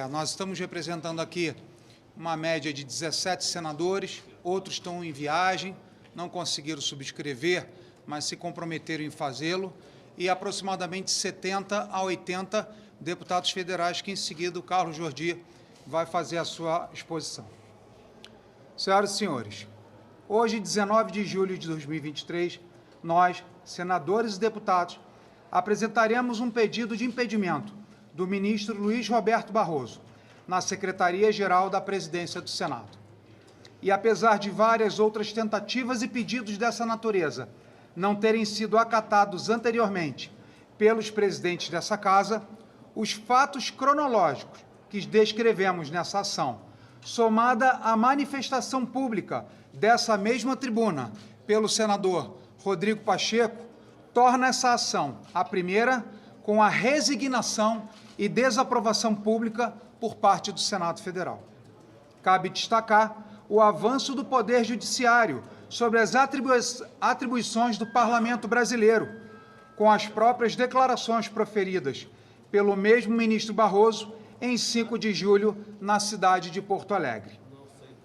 Nós estamos representando aqui uma média de 17 senadores, outros estão em viagem, não conseguiram subscrever, mas se comprometeram em fazê-lo, e aproximadamente 70 a 80 deputados federais, que em seguida o Carlos Jordi vai fazer a sua exposição. Senhoras e senhores, hoje, 19 de julho de 2023, nós, senadores e deputados, apresentaremos um pedido de impedimento do ministro Luiz Roberto Barroso, na Secretaria-Geral da Presidência do Senado. E apesar de várias outras tentativas e pedidos dessa natureza não terem sido acatados anteriormente pelos presidentes dessa Casa, os fatos cronológicos que descrevemos nessa ação, somada à manifestação pública dessa mesma tribuna pelo senador Rodrigo Pacheco, torna essa ação a primeira com a resignação e desaprovação pública por parte do Senado Federal. Cabe destacar o avanço do Poder Judiciário sobre as atribuições do Parlamento brasileiro, com as próprias declarações proferidas pelo mesmo ministro Barroso em 5 de julho na cidade de Porto Alegre.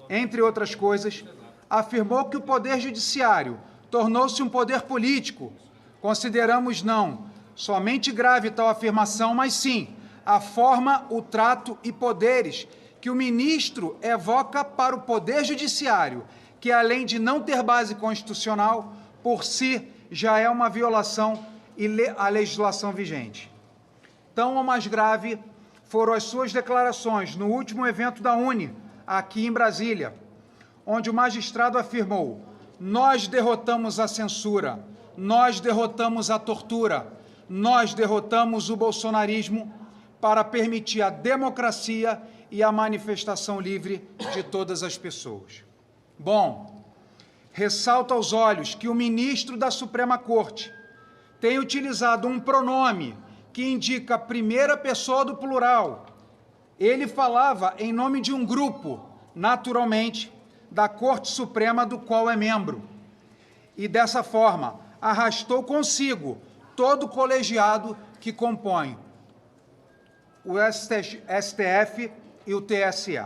Entre outras coisas, afirmou que o Poder Judiciário tornou-se um poder político. Consideramos não somente grave tal afirmação, mas sim a forma, o trato e poderes que o ministro evoca para o Poder Judiciário, que além de não ter base constitucional, por si já é uma violação à legislação vigente. Tão ou mais grave foram as suas declarações no último evento da UNE, aqui em Brasília, onde o magistrado afirmou: nós derrotamos a censura, nós derrotamos a tortura, nós derrotamos o bolsonarismo para permitir a democracia e a manifestação livre de todas as pessoas. Bom, ressalta aos olhos que o ministro da Suprema Corte tem utilizado um pronome que indica a primeira pessoa do plural. Ele falava em nome de um grupo, naturalmente, da Corte Suprema do qual é membro. E, dessa forma, arrastou consigo todo o colegiado que compõe o STF e o TSE.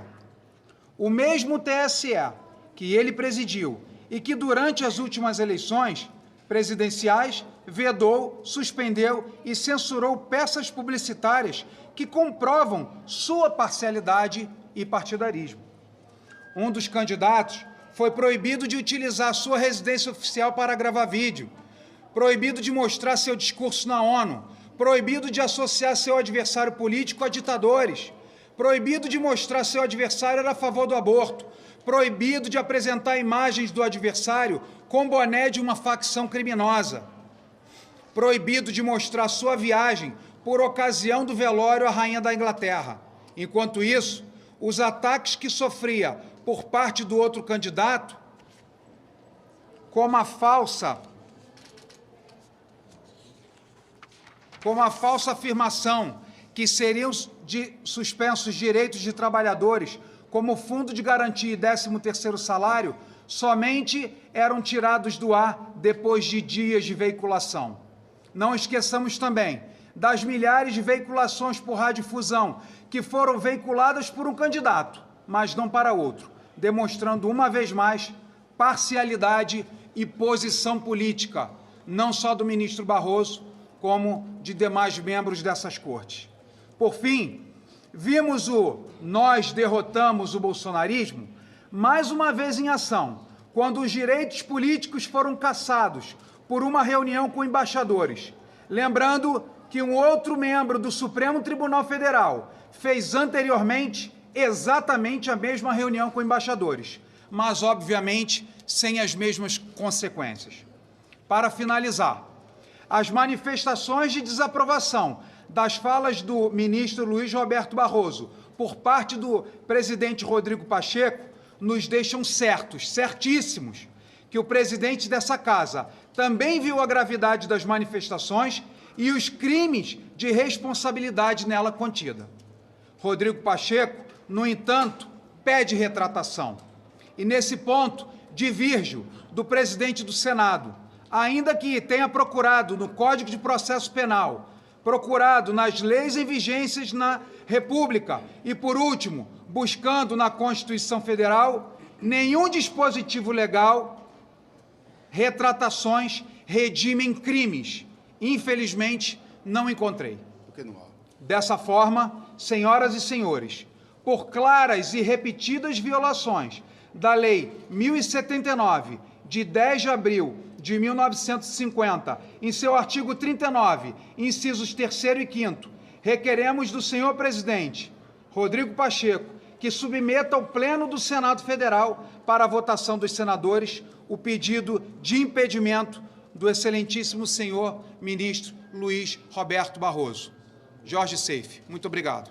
O mesmo TSE que ele presidiu e que, durante as últimas eleições presidenciais, vedou, suspendeu e censurou peças publicitárias que comprovam sua parcialidade e partidarismo. Um dos candidatos foi proibido de utilizar sua residência oficial para gravar vídeo, proibido de mostrar seu discurso na ONU, proibido de associar seu adversário político a ditadores, proibido de mostrar seu adversário era a favor do aborto, proibido de apresentar imagens do adversário com boné de uma facção criminosa, proibido de mostrar sua viagem por ocasião do velório à Rainha da Inglaterra. Enquanto isso, os ataques que sofria por parte do outro candidato, como a falsa afirmação que seriam suspensos direitos de trabalhadores, como o Fundo de Garantia e 13º salário, somente eram tirados do ar depois de dias de veiculação. Não esqueçamos também das milhares de veiculações por radiodifusão que foram veiculadas por um candidato, mas não para outro, demonstrando uma vez mais parcialidade e posição política, não só do ministro Barroso, como de demais membros dessas cortes. Por fim, vimos o "nós derrotamos o bolsonarismo" mais uma vez em ação, quando os direitos políticos foram cassados por uma reunião com embaixadores. Lembrando que um outro membro do Supremo Tribunal Federal fez anteriormente exatamente a mesma reunião com embaixadores, mas, obviamente, sem as mesmas consequências. Para finalizar, as manifestações de desaprovação das falas do ministro Luiz Roberto Barroso por parte do presidente Rodrigo Pacheco nos deixam certíssimos, que o presidente dessa Casa também viu a gravidade das manifestações e os crimes de responsabilidade nela contida. Rodrigo Pacheco, no entanto, pede retratação. E, nesse ponto, divirjo do presidente do Senado, ainda que tenha procurado no Código de Processo Penal procurado nas leis em vigências na República e, por último, buscando na Constituição Federal nenhum dispositivo legal, retratações, redimem crimes. Infelizmente, não encontrei. Por que não há? Dessa forma, senhoras e senhores, por claras e repetidas violações da Lei 1079, de 10 de abril de 1950, em seu artigo 39, incisos 3º e 5º, requeremos do senhor presidente, Rodrigo Pacheco, que submeta ao Pleno do Senado Federal para a votação dos senadores o pedido de impedimento do excelentíssimo senhor ministro Luiz Roberto Barroso. Jorge Seife, muito obrigado.